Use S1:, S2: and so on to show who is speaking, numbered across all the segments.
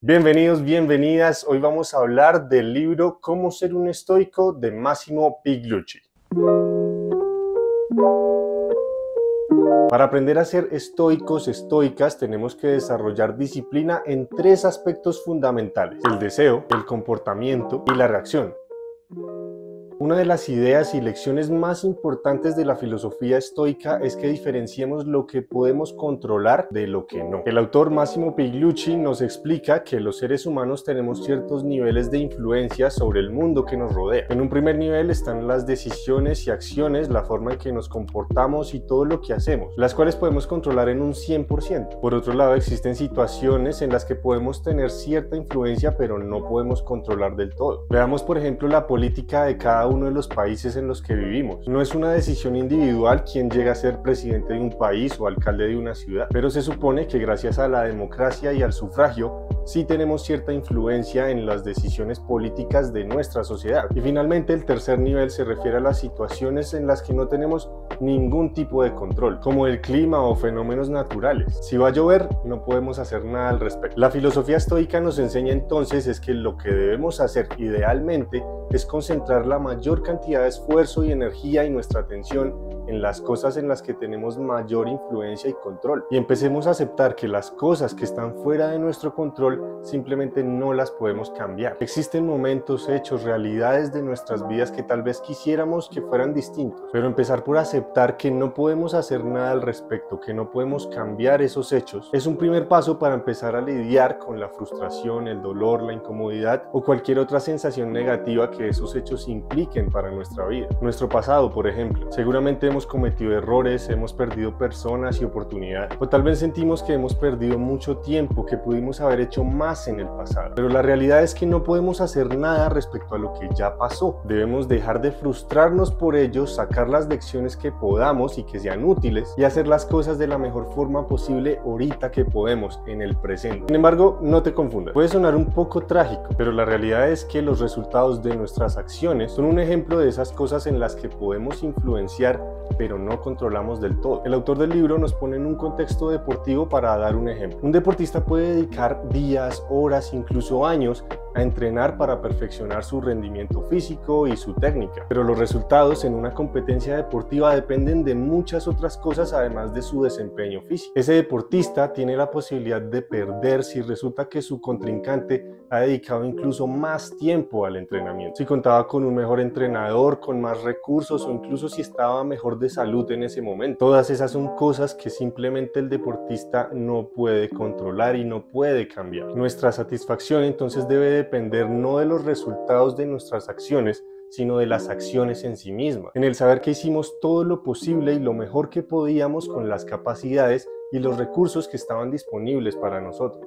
S1: Bienvenidos, bienvenidas. Hoy vamos a hablar del libro Cómo ser un estoico de Massimo Pigliucci. Para aprender a ser estoicos, estoicas, tenemos que desarrollar disciplina en tres aspectos fundamentales: el deseo, el comportamiento y la reacción. Una de las ideas y lecciones más importantes de la filosofía estoica es que diferenciemos lo que podemos controlar de lo que no. El autor Massimo Pigliucci nos explica que los seres humanos tenemos ciertos niveles de influencia sobre el mundo que nos rodea. En un primer nivel están las decisiones y acciones, la forma en que nos comportamos y todo lo que hacemos, las cuales podemos controlar en un 100%. Por otro lado, existen situaciones en las que podemos tener cierta influencia, pero no podemos controlar del todo. Veamos, por ejemplo, la política de cada uno de los países en los que vivimos. No es una decisión individual quién llega a ser presidente de un país o alcalde de una ciudad, pero se supone que gracias a la democracia y al sufragio sí tenemos cierta influencia en las decisiones políticas de nuestra sociedad. Y finalmente, el tercer nivel se refiere a las situaciones en las que no tenemos ningún tipo de control, como el clima o fenómenos naturales. Si va a llover, no podemos hacer nada al respecto. La filosofía estoica nos enseña entonces es que lo que debemos hacer idealmente es concentrar la mayor cantidad de esfuerzo y energía y nuestra atención en las cosas en las que tenemos mayor influencia y control. Y empecemos a aceptar que las cosas que están fuera de nuestro control simplemente no las podemos cambiar. Existen momentos, hechos, realidades de nuestras vidas que tal vez quisiéramos que fueran distintos, pero empezar por aceptar que no podemos hacer nada al respecto, que no podemos cambiar esos hechos, es un primer paso para empezar a lidiar con la frustración, el dolor, la incomodidad o cualquier otra sensación negativa que esos hechos impliquen para nuestra vida. Nuestro pasado, por ejemplo. Seguramente hemos cometido errores, hemos perdido personas y oportunidades, o tal vez sentimos que hemos perdido mucho tiempo, que pudimos haber hecho más en el pasado. Pero la realidad es que no podemos hacer nada respecto a lo que ya pasó. Debemos dejar de frustrarnos por ello, sacar las lecciones que podamos y que sean útiles y hacer las cosas de la mejor forma posible ahorita que podemos, en el presente. Sin embargo, no te confundas. Puede sonar un poco trágico, pero la realidad es que los resultados de nuestras acciones son un ejemplo de esas cosas en las que podemos influenciar, pero no controlamos del todo. El autor del libro nos pone en un contexto deportivo para dar un ejemplo. Un deportista puede dedicar días, horas, incluso años a entrenar para perfeccionar su rendimiento físico y su técnica, pero los resultados en una competencia deportiva dependen de muchas otras cosas además de su desempeño físico. Ese deportista tiene la posibilidad de perder si resulta que su contrincante ha dedicado incluso más tiempo al entrenamiento, si contaba con un mejor entrenador, con más recursos o incluso si estaba mejor de salud en ese momento. Todas esas son cosas que simplemente el deportista no puede controlar y no puede cambiar. Nuestra satisfacción entonces debe depender no de los resultados de nuestras acciones, sino de las acciones en sí mismas, en el saber que hicimos todo lo posible y lo mejor que podíamos con las capacidades y los recursos que estaban disponibles para nosotros.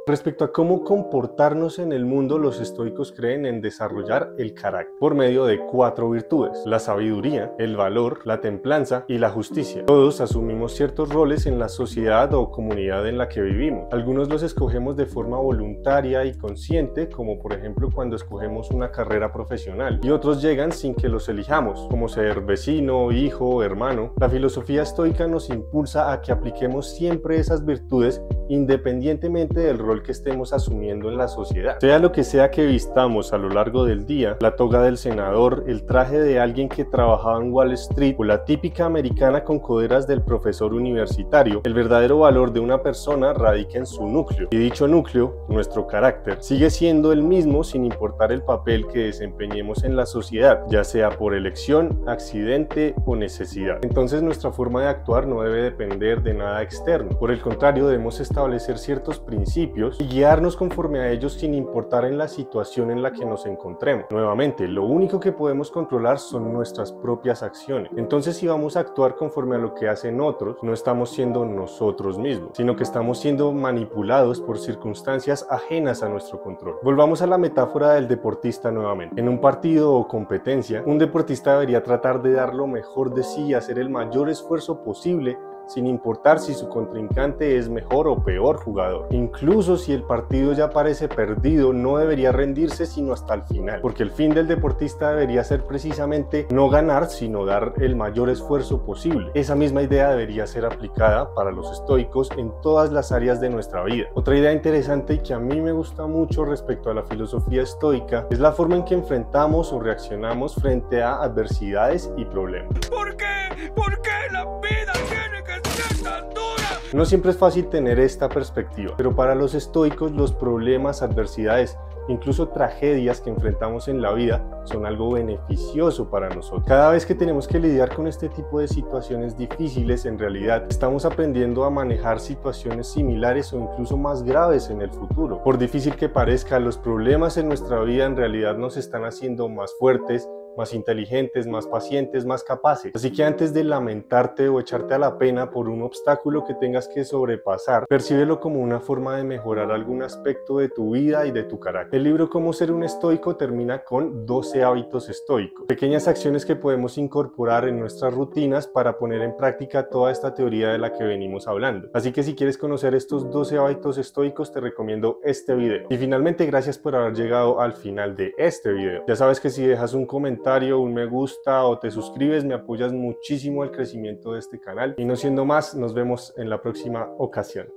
S1: Respecto a cómo comportarnos en el mundo, los estoicos creen en desarrollar el carácter por medio de 4 virtudes: la sabiduría, el valor, la templanza y la justicia. Todos asumimos ciertos roles en la sociedad o comunidad en la que vivimos. Algunos los escogemos de forma voluntaria y consciente, como por ejemplo cuando escogemos una carrera profesional, y otros llegan sin que los elijamos, como ser vecino, hijo, hermano. La filosofía estoica nos impulsa a que apliquemos siempre esas virtudes independientemente del rol que estemos asumiendo en la sociedad. Sea lo que sea que vistamos a lo largo del día, la toga del senador, el traje de alguien que trabajaba en Wall Street o la típica americana con coderas del profesor universitario, el verdadero valor de una persona radica en su núcleo. Y dicho núcleo, nuestro carácter, sigue siendo el mismo sin importar el papel que desempeñemos en la sociedad, ya sea por elección, accidente o necesidad. Entonces nuestra forma de actuar no debe depender de nada externo. Por el contrario, debemos establecer ciertos principios y guiarnos conforme a ellos sin importar en la situación en la que nos encontremos. Nuevamente, lo único que podemos controlar son nuestras propias acciones. Entonces, si vamos a actuar conforme a lo que hacen otros, no estamos siendo nosotros mismos, sino que estamos siendo manipulados por circunstancias ajenas a nuestro control. Volvamos a la metáfora del deportista nuevamente. En un partido o competencia, un deportista debería tratar de dar lo mejor de sí y hacer el mayor esfuerzo posible sin importar si su contrincante es mejor o peor jugador. Incluso si el partido ya parece perdido, no debería rendirse sino hasta el final, porque el fin del deportista debería ser precisamente no ganar, sino dar el mayor esfuerzo posible. Esa misma idea debería ser aplicada para los estoicos en todas las áreas de nuestra vida. Otra idea interesante y que a mí me gusta mucho respecto a la filosofía estoica es la forma en que enfrentamos o reaccionamos frente a adversidades y problemas.
S2: ¿Por qué? ¿Por qué la vida tiene que ser tan dura?
S1: No siempre es fácil tener esta perspectiva, pero para los estoicos los problemas, adversidades, incluso tragedias que enfrentamos en la vida son algo beneficioso para nosotros. Cada vez que tenemos que lidiar con este tipo de situaciones difíciles, en realidad estamos aprendiendo a manejar situaciones similares o incluso más graves en el futuro. Por difícil que parezca, los problemas en nuestra vida en realidad nos están haciendo más fuertes, más inteligentes, más pacientes, más capaces. Así que antes de lamentarte o echarte a la pena por un obstáculo que tengas que sobrepasar, percíbelo como una forma de mejorar algún aspecto de tu vida y de tu carácter. El libro Cómo ser un estoico termina con 12 hábitos estoicos, pequeñas acciones que podemos incorporar en nuestras rutinas para poner en práctica toda esta teoría de la que venimos hablando. Así que si quieres conocer estos 12 hábitos estoicos, te recomiendo este video. Y finalmente, gracias por haber llegado al final de este video. Ya sabes que si dejas un comentario, un me gusta o te suscribes, me apoyas muchísimo al crecimiento de este canal. Y no siendo más, nos vemos en la próxima ocasión.